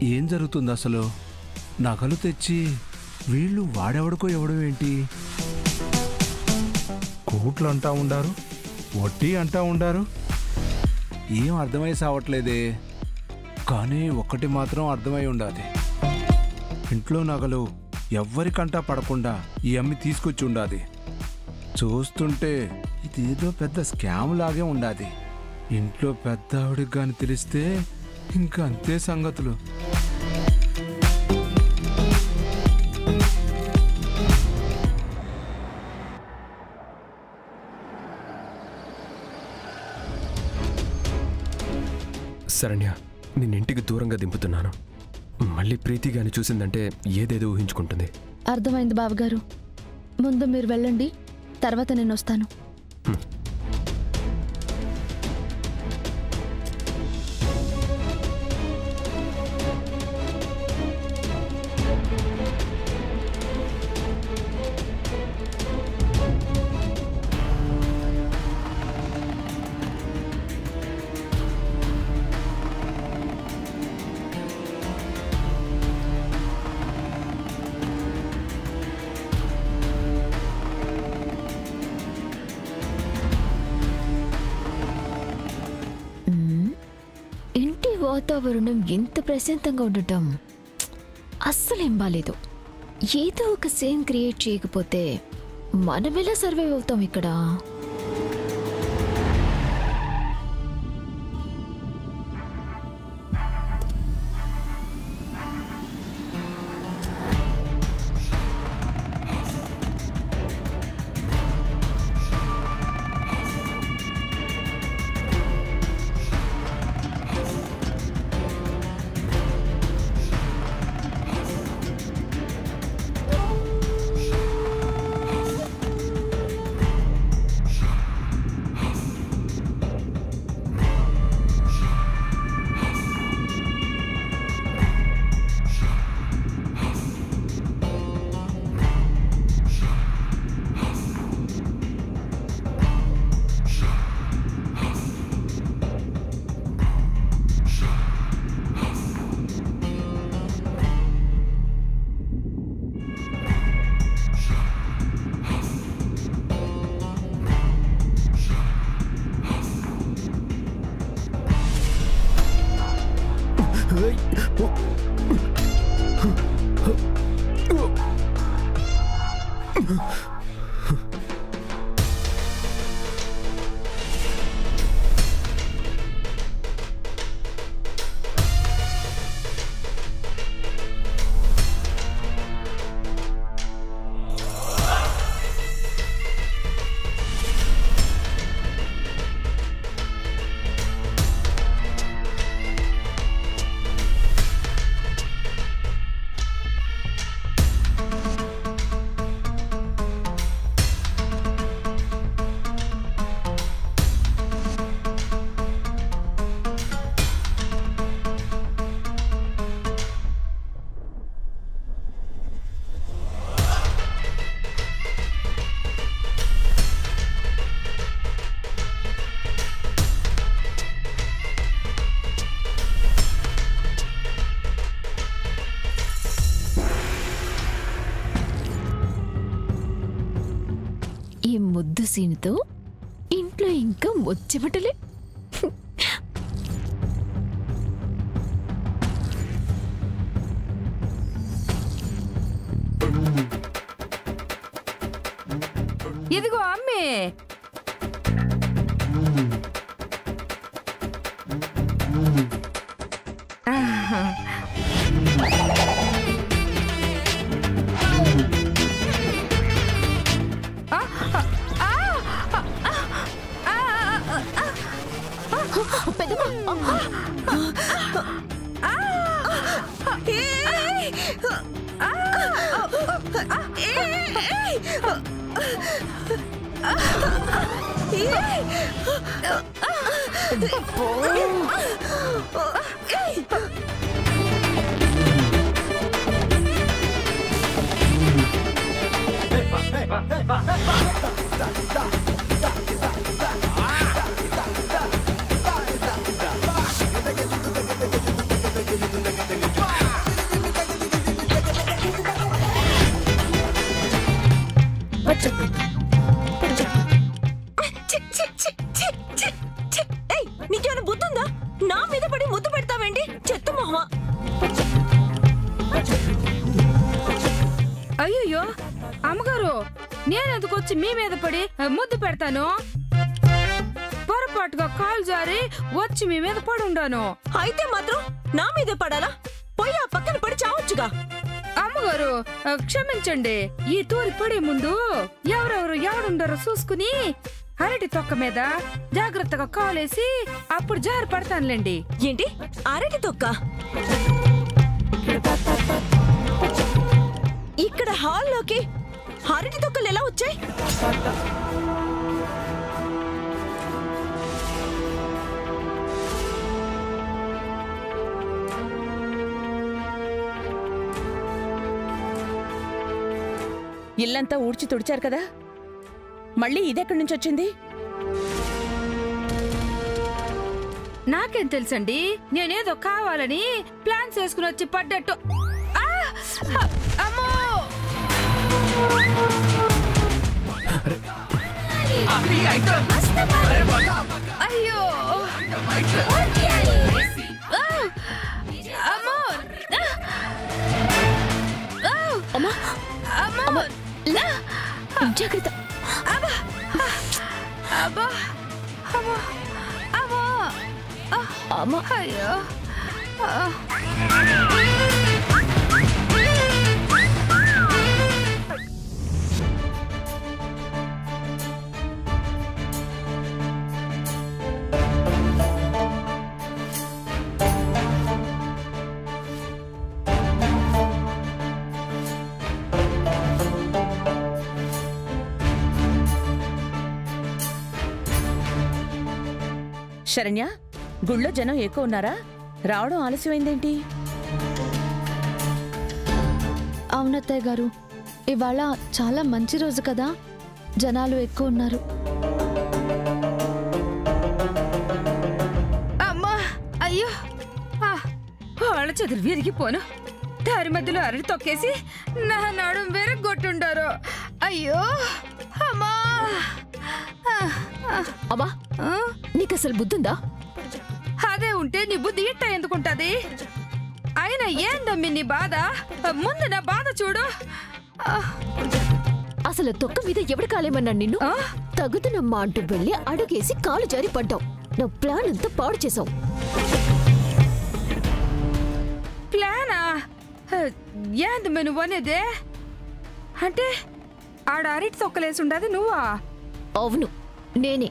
ఏం జరుగుతుంది అసలు? నగలు తెచ్చి వీళ్ళు వాడెవడుకో ఇవ్వడం ఏంటి? కోట్లు అంటా ఉండారు, వడ్డీ అంటా ఉండారు. ఏం అర్థమై సావట్లేదే. కానీ ఒక్కటి మాత్రం అర్థమై ఉండాలి, ఇంట్లో నగలు ఎవ్వరికంటా పడకుండా ఈ అమ్మి తీసుకొచ్చి ఉండాది. చూస్తుంటే ఇదేదో పెద్ద స్కామ్ లాగే ఉండాది. ఇంట్లో పెద్ద ఆవిడికి కానీ తెలిస్తే ఇంకా అంతే సంగతులు. శరణ్య, నిన్నింటికి దూరంగా దింపుతున్నాను. మళ్ళీ ప్రీతి గాని చూసిందంటే ఏదేదో ఊహించుకుంటుంది. అర్థమైంది బావగారు. ముందు మీరు వెళ్ళండి, తర్వాత నేను వస్తాను. వాతావరణం ఎంత ప్రశాంతంగా ఉండటం అస్సలేం బాలేదు. ఏదో ఒక సీన్ క్రియేట్ చేయకపోతే మనం ఎలా సర్వైవ్ అవుతాం ఇక్కడ? ఈ ముద్దు సీనుతో ఇంట్లో ఇంకా ముచ్చమటలే. ఇదిగో అమ్మే, మొహమా. అయ్యయ్యో అమ్మగారు, నేనెందుకు వచ్చి మీ మీద పడి ముద్దు పెడతాను? పొరపాటుగా కాలు జారి వచ్చి మీ మీద పడి ఉండాను. అయితే మాత్రం నా మీదే పడాలా? పోయి ఆ పక్కన పడి చావచ్చుగా. అమ్మగారు క్షమించండి. ఈ తూరి పడే ముందు ఎవరెవరు ఎవడుండారో చూసుకుని అరటి తొక్క మీద జాగ్రత్తగా కాలేసి అప్పుడు జారి పడతానులేండి. ఏంటి అరటి తొక్క? ఇక్కడ హాల్లోకి అరటి తొక్కలు ఎలా వచ్చాయి? ఇల్లంతా ఊడ్చి తుడిచారు కదా, మళ్ళీ ఇదెక్కడి నుంచి వచ్చింది? నాకేం తెలుసండి, నేనేదో కావాలని ప్లాన్ చేసుకుని వచ్చి పడ్డట్టు. అమ్మో! అయ్యో! అమ్మో! అమ్మో! జాగ్రత్త. అబ్బా! అబ్బా! అమ్మో! అమ్మో! అమ్మా, అయ్యో! శరణ్య, గుళ్ళో జనం ఎక్కువ ఉన్నారా? రావడం ఆలస్యమైందేంటి? అవునత్తయ్య గారు, ఇవాళ చాలా మంచి రోజు కదా, జనాలు ఎక్కువ ఉన్నారు. అమ్మా! అయ్యో! వాళ్ళ చదువు విరిగిపోను. దారి మధ్యలో అరటి తొక్కేసి నా నడుం విరగొట్టుండారు. అయ్యో! అమ్మా! అబ్బా, నీకు అసలు బుద్ధుందా? అదే ఉంటే నీ బుద్ధి ఇట్ట ఎందుకుంటది? అయినా ఏందమ్మి నీ బాధ? ముందు నా బాధ చూడు. అసలు తొక్క మీద ఎవడు కాలేమన్నాడు నిన్ను? తగుతున్నమ్మా అంటూ వెళ్ళి అడుగేసి కాలు జారి పడ్డావు. నా ప్లాన్ అంతా పాడు చేసావు. ప్లానా? ఏందమ్మి నువ్వు అనేదే? అంటే ఆడ అరటి తొక్కలేసి ఉండదు నువ్వా? అవును, నేనే.